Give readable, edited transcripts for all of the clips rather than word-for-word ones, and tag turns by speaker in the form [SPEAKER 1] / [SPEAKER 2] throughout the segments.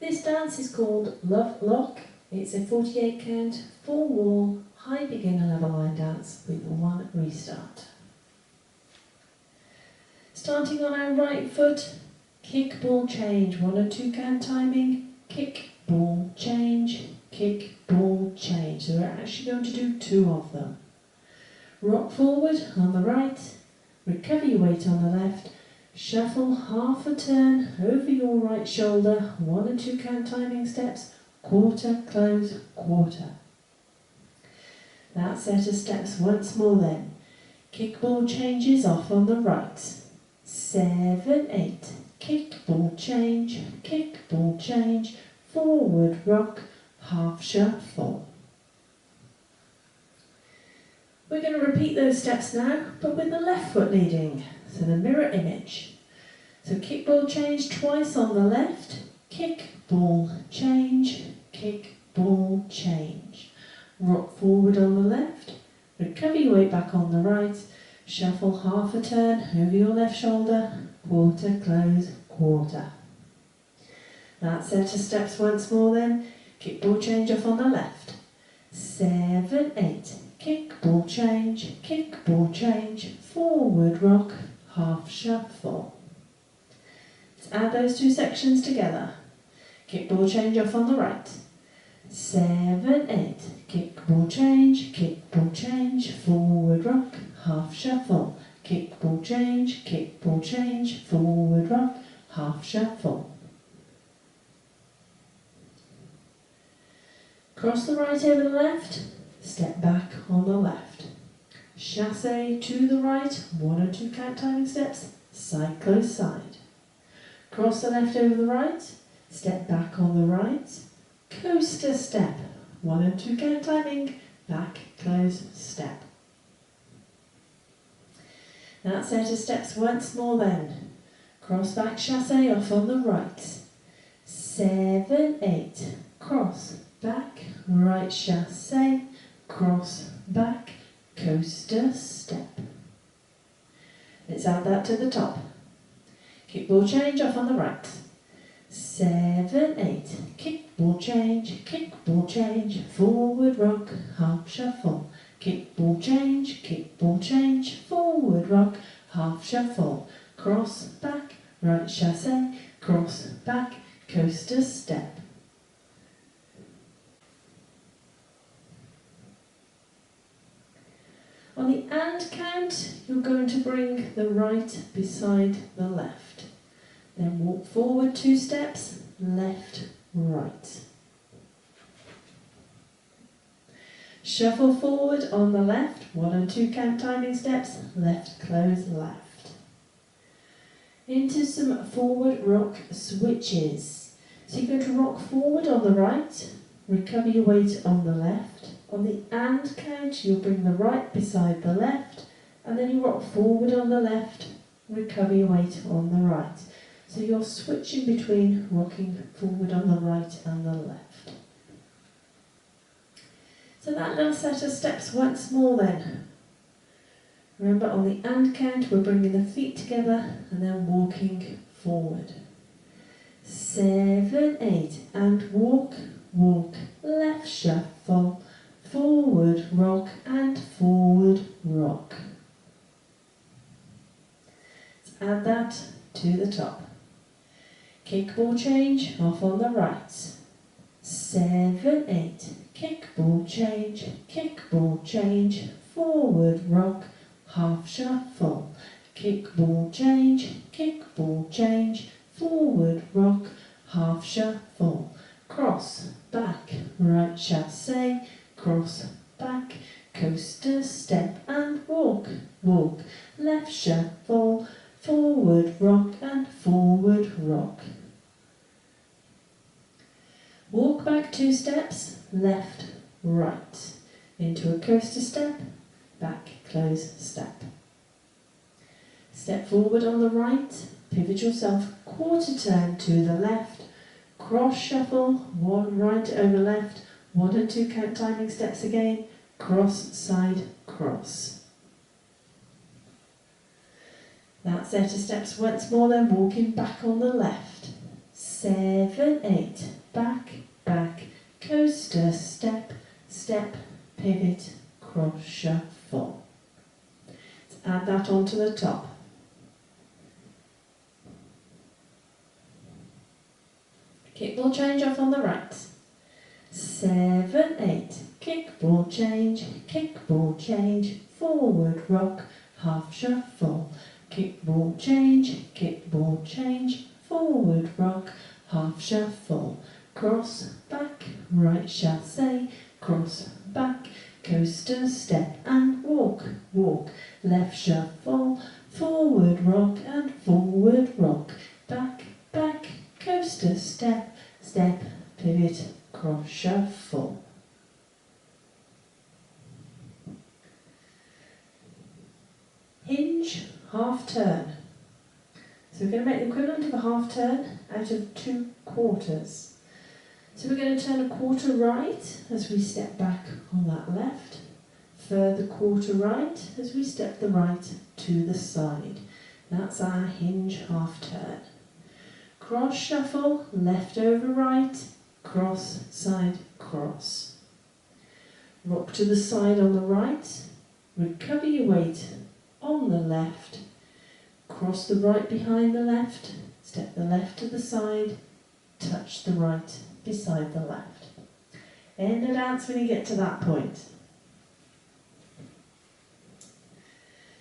[SPEAKER 1] This dance is called Love Lock. It's a 48 count, full wall, high beginner level line dance with one restart. Starting on our right foot, kick, ball, change, 1 or 2 count timing, kick, ball, change, kick, ball, change. So we're actually going to do 2 of them. Rock forward on the right, recover your weight on the left, shuffle half a turn over your right shoulder, 1 or 2 count timing steps, quarter, close, quarter. That set of steps once more then. Kick, ball, changes off on the right. 7, 8, kick, ball, change, forward, rock, half shuffle. We're going to repeat those steps now, but with the left foot leading, so the mirror image. So kick, ball, change twice on the left, kick, ball, change, rock forward on the left, recover your weight back on the right, shuffle half a turn over your left shoulder, quarter, close, quarter. That set of steps once more then, kick, ball, change off on the left, 7, 8, kick, ball, change, forward, rock, half shuffle. Let's add those 2 sections together. Kick, ball, change off on the right, 7, 8, kick, ball, change, forward, rock, half shuffle, kick, ball, change, forward, rock, half shuffle. Cross the right over the left, step back on the left. Chassé to the right, 1 or 2 count timing steps, side, close, side. Cross the left over the right, step back on the right, coaster step, 1 and 2 count timing, back, close, step. That set of steps once more then. Cross back chassé off on the right. 7, 8, cross, back, right chassé, cross, back, coaster step. Let's add that to the top. Kick, ball, change off on the right. 7, 8, kick, ball, change, forward, rock, half shuffle. Kick, ball, change, forward, rock, half shuffle. Cross, back, right chassé, cross, back, coaster step. On the and count, you're going to bring the right beside the left. Then walk forward 2 steps, left, right. Shuffle forward on the left, 1 and 2 count timing steps, left, close, left. Into some forward rock switches. So you're going to rock forward on the right, recover your weight on the left. On the and count, you'll bring the right beside the left, and then you rock forward on the left, recover your weight on the right. So you're switching between rocking forward on the right and the left. So that little set of steps once more then. Remember, on the and count, we're bringing the feet together and then walking forward. 7, 8, and walk, left shuffle, forward rock and forward rock. Let's add that to the top. Kick, ball, change off on the right. 7, 8, kick, ball, change, forward rock, half shuffle. Kick, ball, change, forward rock, half shuffle. Cross, back, right chassé, cross, back, coaster step and walk, left shuffle, forward rock and forward rock. Walk back 2 steps, left, right, into a coaster step, back, close, step. Step forward on the right, pivot yourself, quarter turn to the left, cross shuffle, 1 right over left, 1 and 2 count timing steps again, cross, side, cross. That set of steps once more then, walking back on the left. 7, 8, back, back, coaster, step, step, pivot, cross, shuffle. Let's add that onto the top. Kick, ball, change off on the right. 7, 8, kick, ball, change, forward, rock, half shuffle. Kick, ball, change, forward, rock, half shuffle. Cross, back, right chassé, cross, back, coaster, step and walk, walk. Left shuffle, forward, rock and forward, rock. Back, back, coaster, step, step, pivot, cross, shuffle. Hinge, half turn. So we're going to make the equivalent of a half turn out of 2 quarters. So we're going to turn a quarter right as we step back on that left. Further quarter right as we step the right to the side. That's our hinge half turn. Cross shuffle, left over right, cross, side, cross. Rock to the side on the right, recover your weight on the left, cross the right behind the left, step the left to the side, touch the right beside the left. End the dance when you get to that point.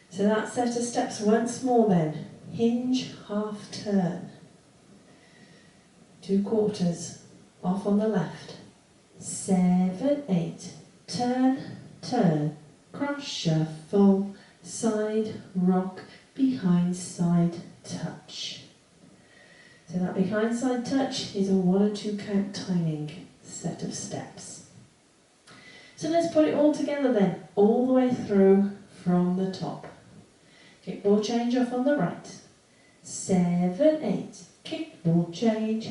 [SPEAKER 1] So that set of steps once more then. Hinge, half turn. 2 quarters, off on the left. 7, 8, turn, turn, cross shuffle, side, rock, behind, side, touch. So that behind side touch is a 1 or 2 count timing set of steps. So let's put it all together then, all the way through from the top. Kick, ball, change off on the right. 7, 8, kick, ball, change,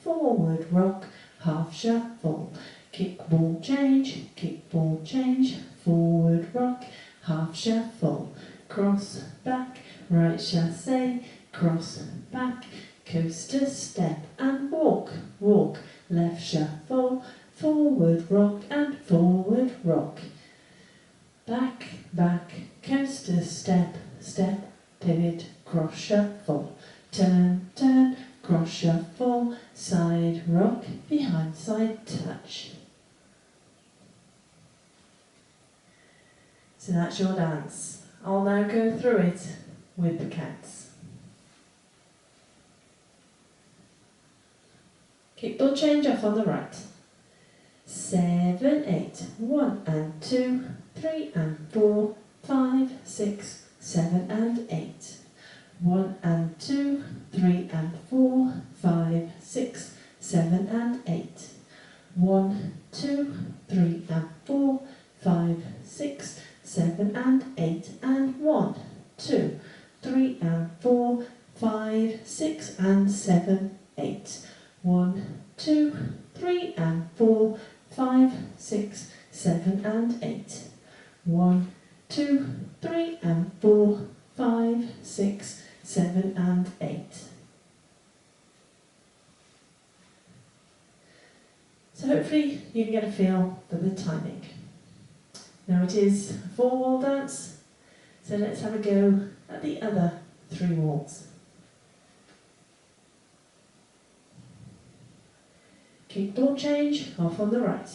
[SPEAKER 1] forward, rock, half shuffle. Kick, ball, change, forward, rock, half shuffle. Cross, back, right chassé, cross, back, coaster, step and walk, walk. Left shuffle, forward, rock and forward, rock. Back, back, coaster, step, step, pivot, cross shuffle. Turn, turn, cross shuffle, side, rock, behind, side, touch. So that's your dance. I'll now go through it with the counts. Kick, ball, change off on the right. 7, 8, 1 and 2, 3 and 4, 5, 6, 7 and 8. 1 and 2, 3 and 4, 5, 6, 7 and 8. 1, 2, 3 and 4, 5, 6, 7 and 8 and 1, 2, 3 and 4, 5, 6 and 7, 8. 1, 2, 3 and 4, 5, 6, 7 and 8. 1, 2, 3 and 4, 5, 6, 7 and 8. So hopefully you can get a feel for the timing. Now it is a 4-wall dance, so let's have a go at the other 3 walls. Kick, ball, change, off on the right.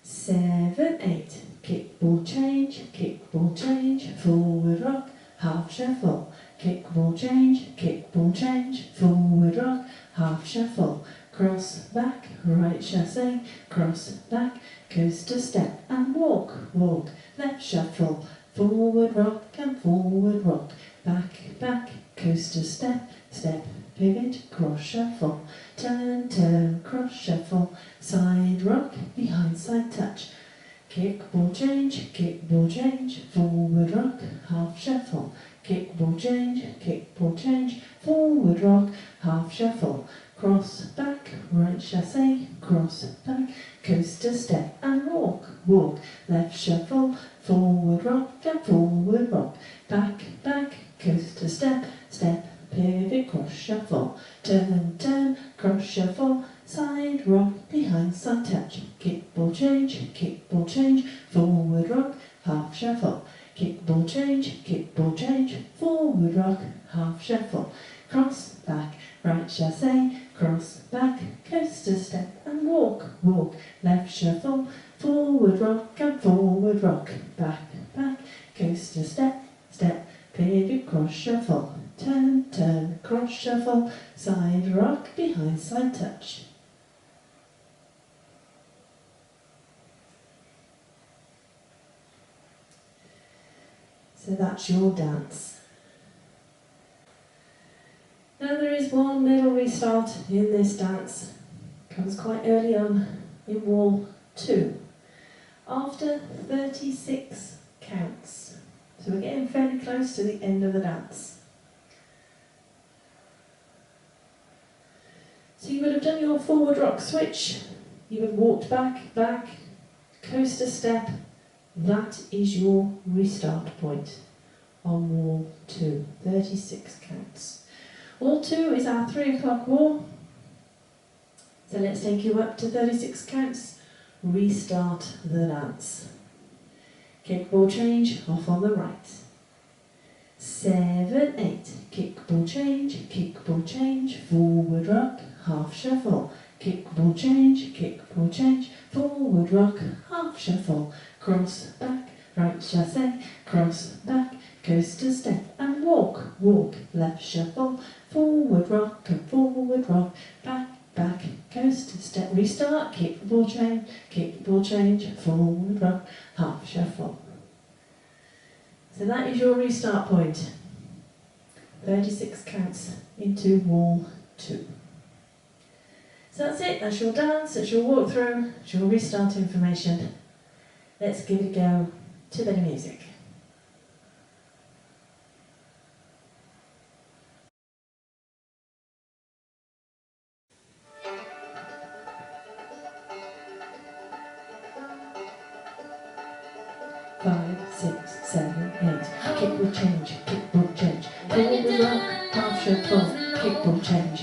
[SPEAKER 1] 7, 8, kick, ball, change, forward rock, half shuffle. Kick, ball, change, forward rock, half shuffle. Cross, back, right chassé, cross, back, coaster, step and walk, walk. Left shuffle, forward rock and forward rock. Back, back, coaster, step, step, pivot, cross shuffle. Turn, turn, cross shuffle, side rock, behind side touch. Kick, ball, change, forward rock, half shuffle. Kick, ball, change, forward rock, half shuffle. Cross, back, right chassé, cross, back, coaster, step and walk, walk. Left shuffle, forward rock and forward rock. Back, back, coaster, step, step, pivot. shuffle. Turn, turn, cross shuffle. Side rock, behind side touch. Kick, ball change, forward rock, half shuffle. Kick, ball change, forward rock, half shuffle. Cross, back, right chassé, cross, back, coaster step and walk, walk. Left shuffle, forward rock and forward rock. Back, back, coaster step, step, pivot, cross shuffle. Turn, turn, cross shuffle. Side rock, behind side touch. So that's your dance. Now there is one little restart in this dance. Comes quite early on in wall 2. After 36 counts. So we're getting fairly close to the end of the dance. So you would have done your forward rock switch. You would have walked back, back, coaster step. That is your restart point on wall 2, 36 counts. Wall 2 is our 3 o'clock wall. So let's take you up to 36 counts. Restart the dance. Kick, ball change, off on the right. 7, 8. Kick, ball change, forward rock, half shuffle. Kick, ball change, forward rock, half shuffle. Cross, back, right chassé, cross, back, coaster step and walk, walk. Left shuffle, forward rock and forward rock, back, back, coaster step. Restart, kick, ball change, forward rock, half shuffle. So that is your restart point. 36 counts into wall 2. So that's it, that's your dance, that's your walkthrough, that's your restart information. Let's give it a go to a bit of music. Five, 6, 7, 8. Kick will change, forward rock, half shuffle. Kick will change,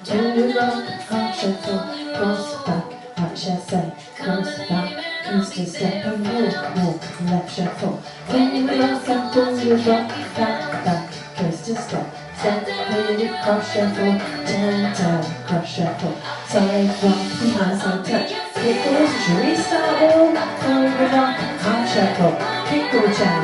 [SPEAKER 1] forward rock, half shuffle. Cross back, right chassé, cross back, coaster step and walk, walk. Left shuffle, forward rock and forward rock, back, back, coaster step, step, pivot, cross shuffle, turn, turn, cross shuffle. Side rock, behind side touch. Kick ball, restart wall, forward rock, half shuffle. Kick ball change,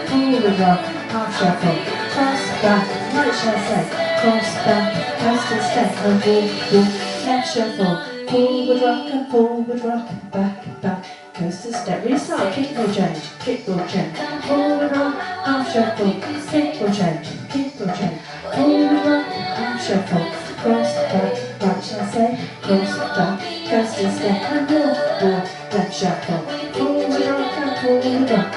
[SPEAKER 1] forward rock, half shuffle. Cross back, right chassé, cross back, coaster step and walk, walk. Left shuffle, forward rock and forward rock, back, back, coaster step. Restart, kick ball change, forward rock, half shuffle. Kick ball change, forward rock, half shuffle. Cross back, right chassé, cross back, coaster step and walk, walk. Left shuffle, forward rock and forward rock,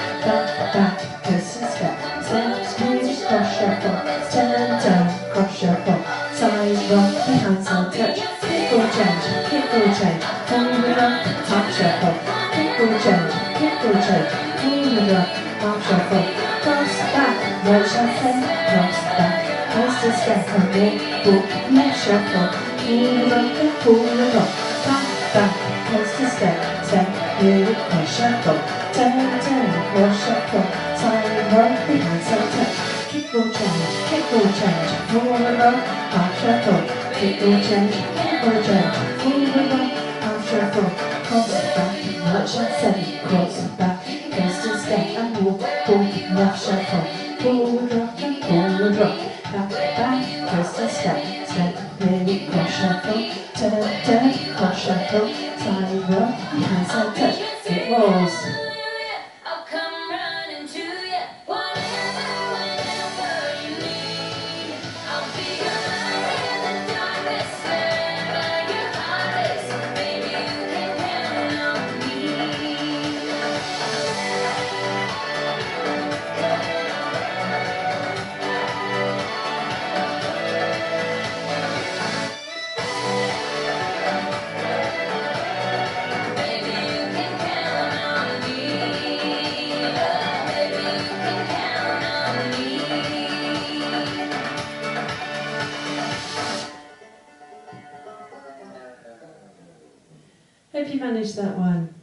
[SPEAKER 1] back, coaster step, step, smooth, cross shuffle, turn, turn, cross shuffle, side rock, behind side touch, kick ball change, forward rock, half shuffle, kick ball change, forward rock, half shuffle, cross back, right chassé, cross back, coaster step and walk, walk. Left shuffle, forward rock and forward rock, back, coaster step, step, pivot, cross shuffle, turn, turn, cross shuffle, side rock, behind side touch, kick ball change, forward rock, half shuffle, kick ball change, forward rock, half shuffle, cross back, right chassé, cross back, coaster step and walk, walk. Left shuffle, forward rock and forward rock, back, coaster step, step, pivot, cross shuffle, turn, turn, cross shuffle, side rock, behind side touch. It rolls.
[SPEAKER 2] I'll come running to you, whenever you need. I'll be your light in the darkness, wherever your heart is. Baby, you can count on me. Baby, you can count on me.
[SPEAKER 1] Hope you managed that one.